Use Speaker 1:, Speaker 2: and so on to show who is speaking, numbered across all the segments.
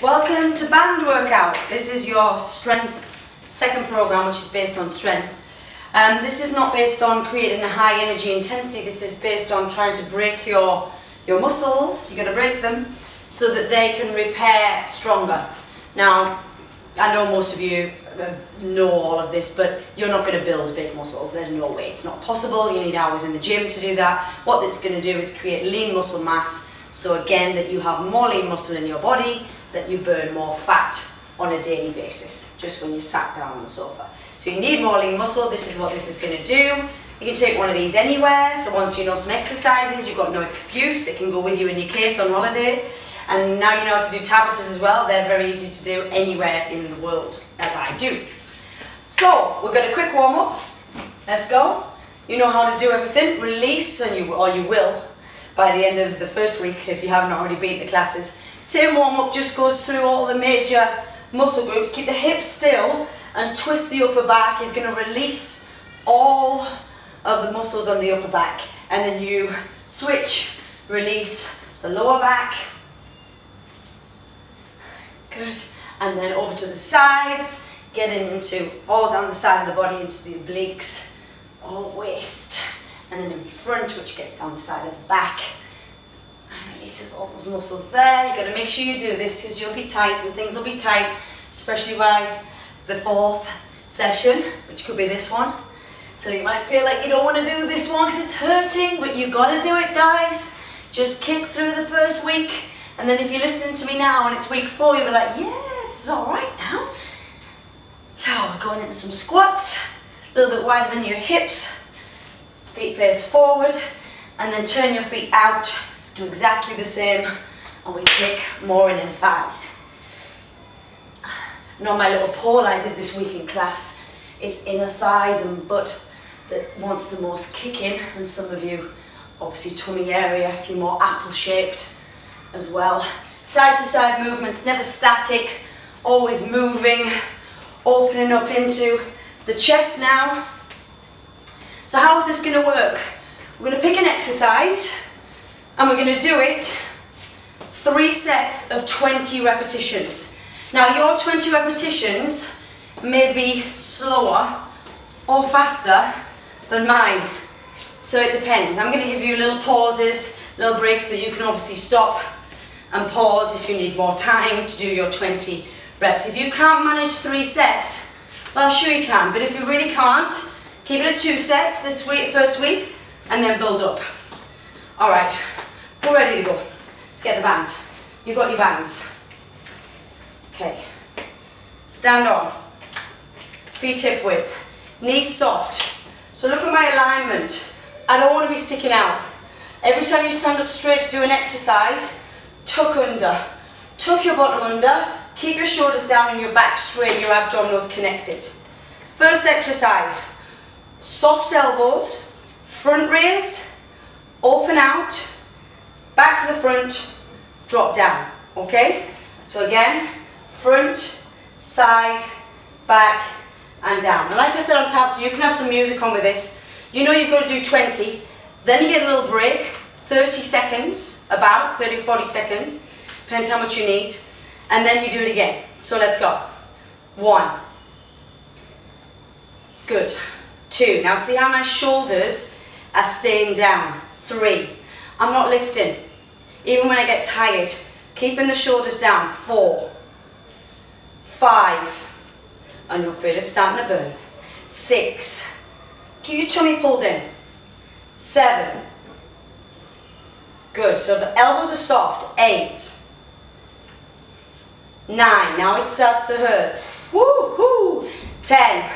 Speaker 1: Welcome to band workout. This is your strength second program, which is based on strength. This is not based on creating a high energy intensity. This is based on trying to break your muscles. You're going to break them so that they can repair stronger. Now, I know most of you know all of this, but you're not going to build big muscles. There's no way. It's not possible. You need hours in the gym to do that. What it's going to do is create lean muscle mass. So again, that you have more lean muscle in your body, that you burn more fat on a daily basis, just when you sat down on the sofa. So you need more lean muscle. This is what this is going to do. You can take one of these anywhere. So once you know some exercises, you've got no excuse. It can go with you in your case on holiday. And now you know how to do Tabatas as well. They're very easy to do anywhere in the world, as I do. So we've got a quick warm up. Let's go. You know how to do everything. Release, and you will by the end of the first week if you haven't already beat the classes. Same warm up, just goes through all the major muscle groups. Keep the hips still and twist the upper back. Is going to release all of the muscles on the upper back, and then you switch, release the lower back. Good. And then over to the sides, getting into all down the side of the body, into the obliques, all waist, and then in front, which gets down the side of the back and releases all those muscles there. You've got to make sure you do this because you'll be tight and things will be tight, especially by the fourth session, which could be this one. So you might feel like you don't want to do this one because it's hurting, but you've got to do it, guys. Just kick through the first week. And then if you're listening to me now and it's week 4, you'll be like, yeah, this is all right now. So we're going into some squats, a little bit wider than your hips, feet face forward, and then turn your feet out, do exactly the same, and we kick more in the thighs. And on my little poll I did this week in class, it's inner thighs and butt that wants the most kicking, and some of you, obviously tummy area, if you're more apple-shaped, as well. Side to side movements, never static, always moving, opening up into the chest now. So how is this going to work? We're going to pick an exercise and we're going to do it 3 sets of 20 repetitions. Now your 20 repetitions may be slower or faster than mine. So it depends. I'm going to give you little pauses, little breaks, but you can obviously stop and pause if you need more time to do your 20 reps. If you can't manage 3 sets, well, I'm sure you can, but if you really can't, keep it at 2 sets this week, first week, and then build up. All right, we're ready to go. Let's get the band. You've got your bands. Okay, stand on, feet hip width, knees soft. So look at my alignment. I don't want to be sticking out. Every time you stand up straight to do an exercise, tuck under, tuck your bottom under, keep your shoulders down and your back straight, your abdominals connected. First exercise, soft elbows, front raise, open out, back to the front, drop down, okay? So again, front, side, back and down. And like I said on Tabata, you can have some music on with this. You know you've got to do 20, then you get a little break, 30 seconds, about 30, 40 seconds, depends how much you need, and then you do it again. So let's go. 1. Good. 2. Now see how my shoulders are staying down. 3. I'm not lifting. Even when I get tired, keeping the shoulders down. 4. 5. And you'll feel it starting to burn. 6. Keep your tummy pulled in. 7. Good, so the elbows are soft. 8. 9, now it starts to hurt. Woo-hoo. 10.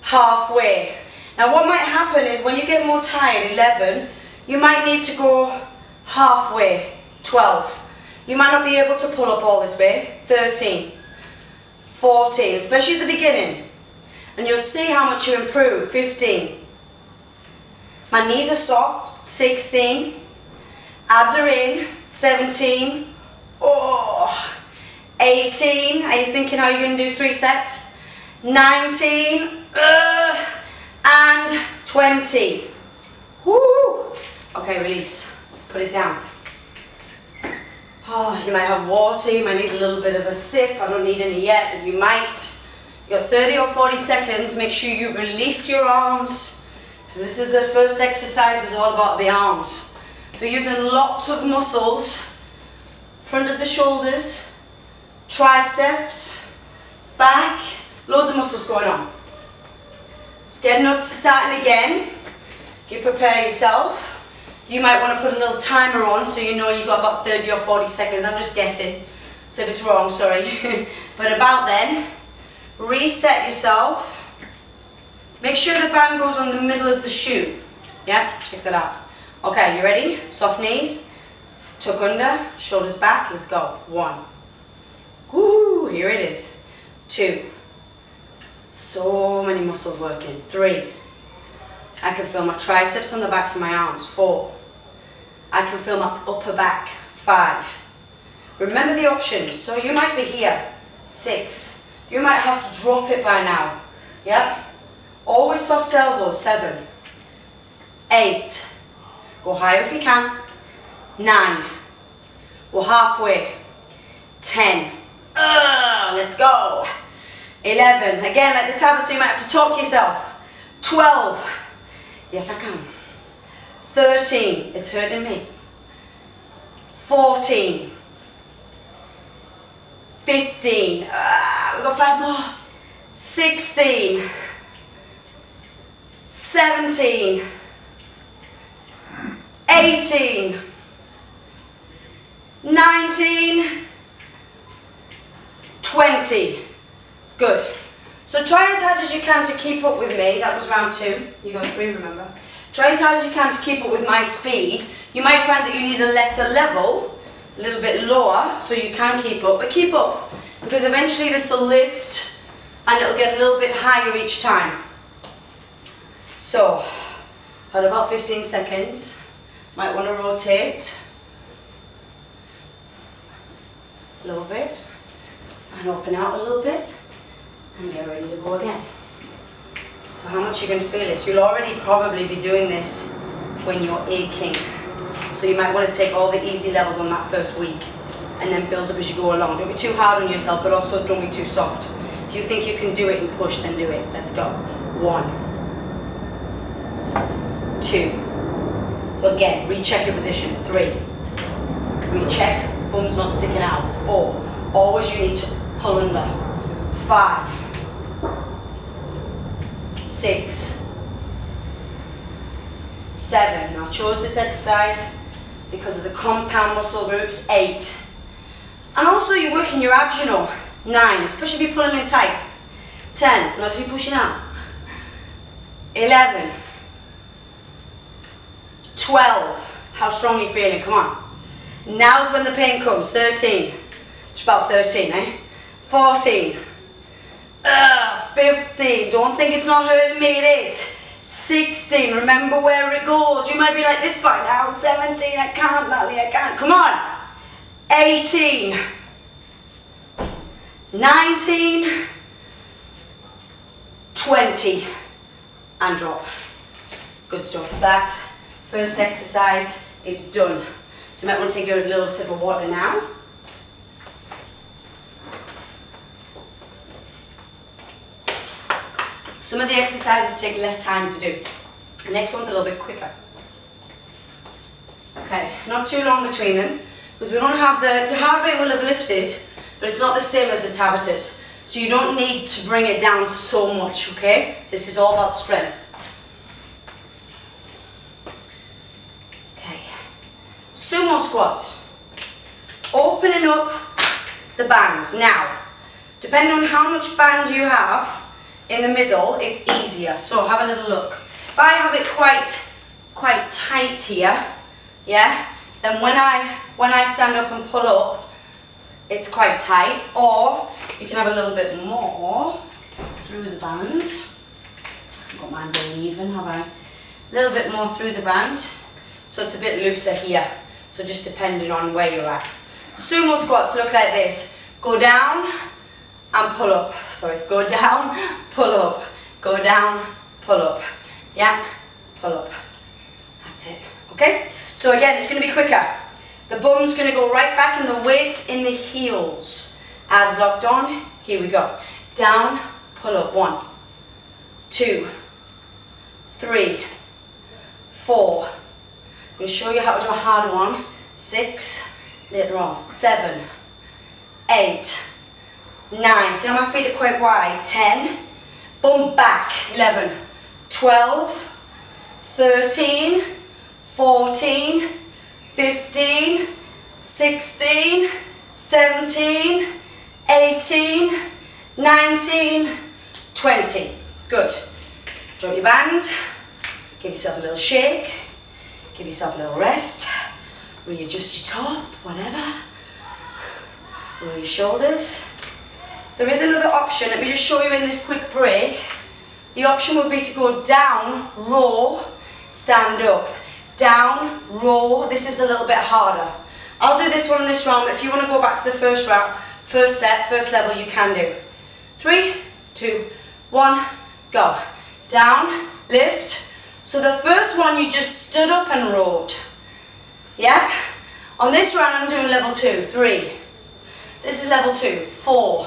Speaker 1: Halfway. Now what might happen is when you get more tired, 11, you might need to go halfway. 12. You might not be able to pull up all this way. 13. 14, especially at the beginning. And you'll see how much you improve. 15. My knees are soft. 16. Abs are in. 17. Oh. 18. Are you thinking how you're going to do 3 sets? 19. And 20. Woo. Okay, release. Put it down. Oh, you might have water, you might need a little bit of a sip. I don't need any yet, but you might. You got 30 or 40 seconds. Make sure you release your arms. So this is the first exercise, is all about the arms. We're using lots of muscles. Front of the shoulders, triceps, back, loads of muscles going on. Just getting up to starting again. You prepare yourself. You might want to put a little timer on so you know you've got about 30 or 40 seconds. I'm just guessing, so if it's wrong, sorry. But about then, reset yourself. Make sure the band goes on the middle of the shoe. Yeah, check that out. Okay, you ready? Soft knees, tuck under, shoulders back. Let's go. 1. Woo, here it is. 2. So many muscles working. 3. I can feel my triceps on the backs of my arms. 4. I can feel my upper back. 5. Remember the options. So you might be here. 6. You might have to drop it by now. Yep. Always soft elbows. 7. 8. Go higher if you can. 9. We're halfway. 10. Let's go. 11. Again, like the tablet, so you might have to talk to yourself. 12. Yes, I can. 13. It's hurting me. 14. 15. We've got 5 more. 16. 17. 18. 19. 20. Good. So try as hard as you can to keep up with me. That was round 2. You got 3, remember. Try as hard as you can to keep up with my speed. You might find that you need a lesser level, a little bit lower, so you can keep up. But keep up, because eventually this will lift and it'll get a little bit higher each time. So, at about 15 seconds, might want to rotate a little bit and open out a little bit. And get ready to go again. So how much you're going to feel this? You'll already probably be doing this when you're aching. So you might want to take all the easy levels on that first week and then build up as you go along. Don't be too hard on yourself, but also don't be too soft. If you think you can do it and push, then do it. Let's go. 1. 2. So again, recheck your position. 3. Recheck, bum's not sticking out. 4. Always you need to pull under. 5. 6. 7. Now I chose this exercise because of the compound muscle groups. 8. And also you're working your abs, you know. 9, especially if you're pulling in tight. 10, not if you're pushing out. 11. 12. How strong are you feeling? Come on. Now's when the pain comes. 13. It's about 13, eh? 14. 15. Don't think it's not hurting me, it is. 16. Remember where it goes. You might be like this by now. 17. I can't, Natalie, I can't. Come on. 18. 19. 20. And drop. Good stuff. That first exercise is done. So you might want to take a little sip of water now. Some of the exercises take less time to do. The next one's a little bit quicker. Okay, not too long between them, because we don't have the heart rate will have lifted, but it's not the same as the Tabatas. So you don't need to bring it down so much, okay? So this is all about strength. Okay, sumo squats. Opening up the bands. Now, depending on how much band you have, in the middle, it's easier. So have a little look. If I have it quite tight here, yeah, then when I stand up and pull up, it's quite tight. Or you can have a little bit more through the band. I've got mine really even, have I? A little bit more through the band, so it's a bit looser here. So just depending on where you're at. Sumo squats look like this. Go down and pull up. Sorry, go down, pull up. Go down, pull up. Yeah, pull up. That's it. Okay? So again, it's going to be quicker. The bum's going to go right back and the weight's in the heels. Abs locked on. Here we go. Down, pull up. 1, 2, 3, 4. I'm going to show you how to do a harder one. 6, later on. 7, 8, 9. See how my feet are quite wide. 10. Bum back. 11, 12, 13, 14, 15, 16, 17, 18, 19, 20. Good. Drop your band. Give yourself a little shake. Give yourself a little rest. Readjust your top, whatever. Roll your shoulders. There is another option. Let me just show you in this quick break. The option would be to go down, row, stand up. Down, row. This is a little bit harder. I'll do this one in this round, but if you want to go back to the first round, first set, first level, you can do. 3, 2, 1, go. Down, lift. So the first one you just stood up and rowed. Yeah? On this round I'm doing level 2, 3. This is level 2, 4.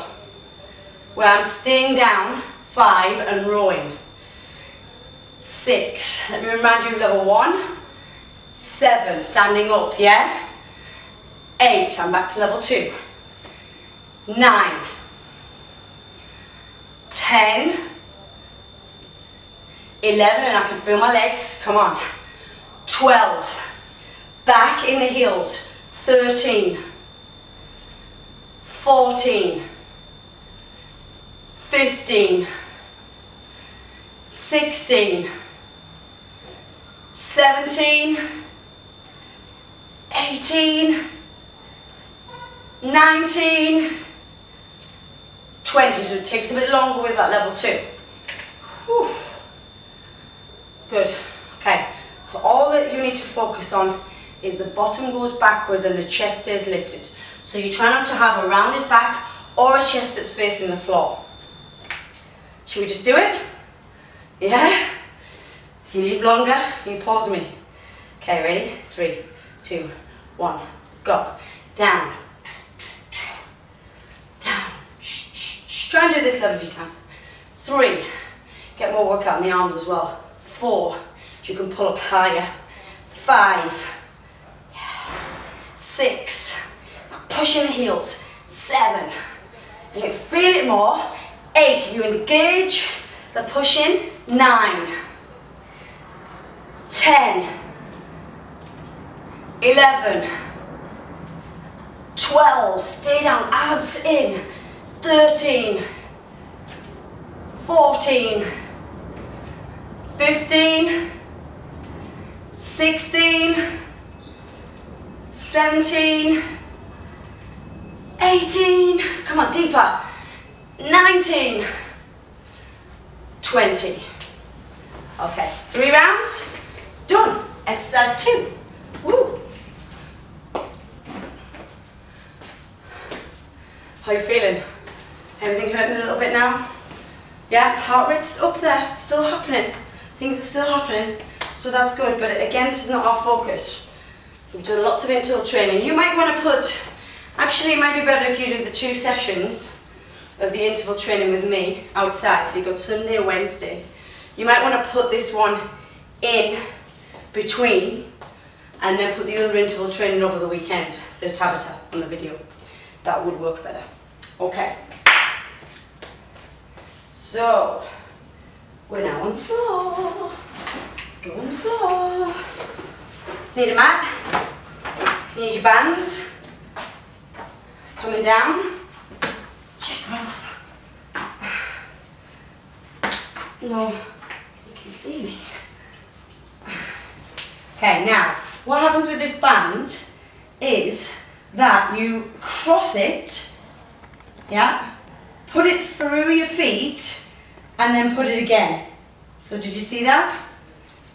Speaker 1: Where I'm staying down, 5 and rowing. 6. Let me remind you of level 1. 7, standing up, yeah? 8, I'm back to level 2. 9. 10. 11, and I can feel my legs, come on. 12. Back in the heels. 13. 14. 15. 16. 17. 18. 19. 20. So it takes a bit longer with that level 2. Whew. Good. Okay. So all that you need to focus on is the bottom goes backwards and the chest stays lifted. So you try not to have a rounded back or a chest that's facing the floor. Should we just do it? Yeah? If you need longer, you pause me. Okay, ready? 3, 2, 1, go. Down. Down. Try and do this level if you can. 3. Get more workout in the arms as well. 4. You can pull up higher. 5. 6. Now push in the heels. 7. And you feel it more. 8. You engage the push in. 9. 10. 11. 12. Stay down. Abs in. 13. 14. 15. 16. 17. 18. Come on, deeper. 19. 20. Okay, 3 rounds. Done. Exercise 2. Woo. How are you feeling? Everything hurting a little bit now? Yeah, heart rate's up there, it's still happening. Things are still happening, so that's good. But again, this is not our focus. We've done lots of interval training. You might want to put, actually it might be better if you do the 2 sessions of the interval training with me outside. So you've got Sunday or Wednesday. You might want to put this one in between and then put the other interval training over the weekend, the Tabata on the video. That would work better. Okay. So, we're now on the floor. Let's go on the floor. Need a mat. Need your bands. Coming down. Check off. No, you can see me. Okay, now, what happens with this band is that you cross it, yeah, put it through your feet, and then put it again. So did you see that?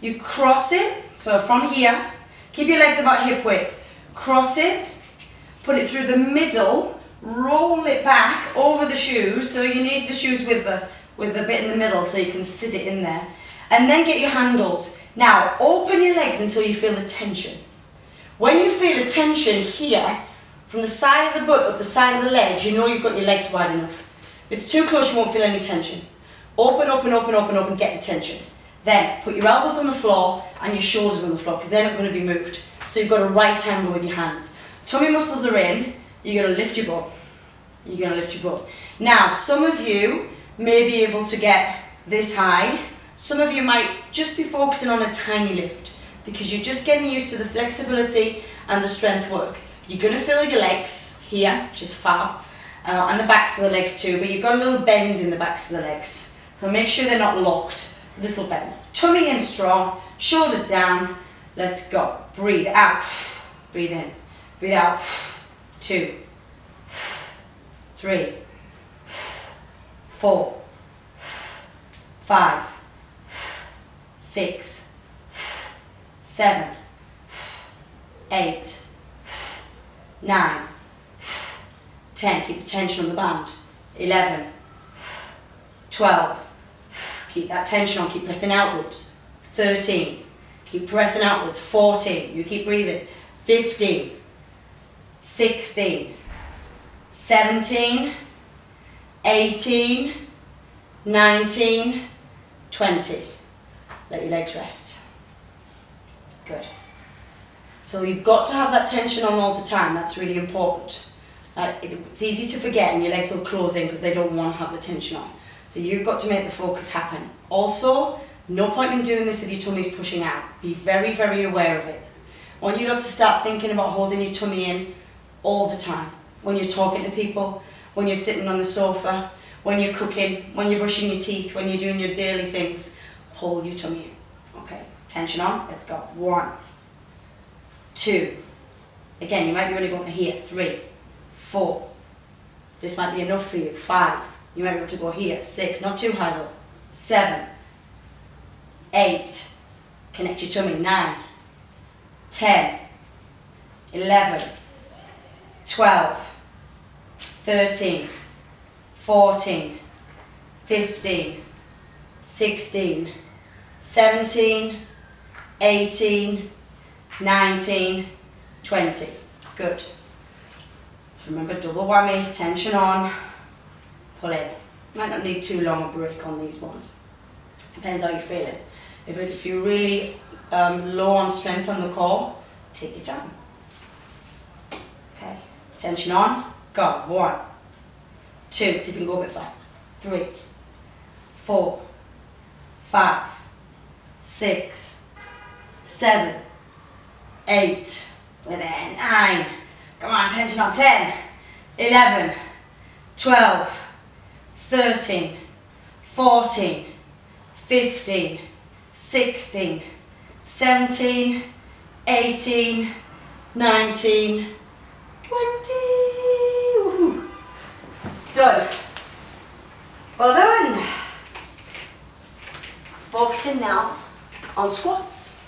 Speaker 1: You cross it, so from here, keep your legs about hip width, cross it, put it through the middle, roll it back over the shoes, so you need the shoes with the bit in the middle so you can sit it in there, and then get your handles. Now, open your legs until you feel the tension. When you feel a tension here, from the side of the butt up the side of the legs, you know you've got your legs wide enough. If it's too close, you won't feel any tension. Open, open, open, open, open, get the tension. Then put your elbows on the floor and your shoulders on the floor because they're not going to be moved. So you've got a right angle with your hands. Tummy muscles are in, you're going to lift your butt. You're going to lift your butt. Now, some of you may be able to get this high. Some of you might just be focusing on a tiny lift because you're just getting used to the flexibility and the strength work. You're going to feel your legs here, which is fab, and the backs of the legs too, but you've got a little bend in the backs of the legs. So make sure they're not locked. Little bend. Tummy in strong, shoulders down. Let's go. Breathe out. Breathe in. Breathe out. 2, 3, 4, 5, 6, 7, 8, 9, 10. Keep the tension on the band. 11, 12. Keep that tension on, keep pressing outwards. 13, keep pressing outwards. 14, you keep breathing. 15, 16, 17, 18, 19, 20. Let your legs rest. Good. So you've got to have that tension on all the time, that's really important. It's easy to forget and your legs will close in because they don't want to have the tension on. So you've got to make the focus happen. Also, no point in doing this if your tummy's pushing out. Be very, very aware of it. I want you not to start thinking about holding your tummy in all the time. When you're talking to people, when you're sitting on the sofa, when you're cooking, when you're brushing your teeth, when you're doing your daily things, pull your tummy in. Okay, tension on, let's go. 1, 2. Again, you might be only going to here. 3, 4. This might be enough for you. 5. You might be able to go here. 6, not too high though. 7, 8, connect your tummy. 9, 10, 11, 12, 13, 14, 15, 16, 17, 18, 19, 20. Good. Remember, double whammy, tension on. Pull in. Might not need too long a break on these ones. Depends how you're feeling. If you're really low on strength on the core, take your time. Okay, tension on, go. 1, 2, see if you can go a bit faster. 3, 4, 5, 6, 7, 8, within 9. Come on, tension on. 10, 11, 12, 13, 14, 15, 16, 17, 18, 19, 20. Woohoo. Done. Well done. Focusing now on squats.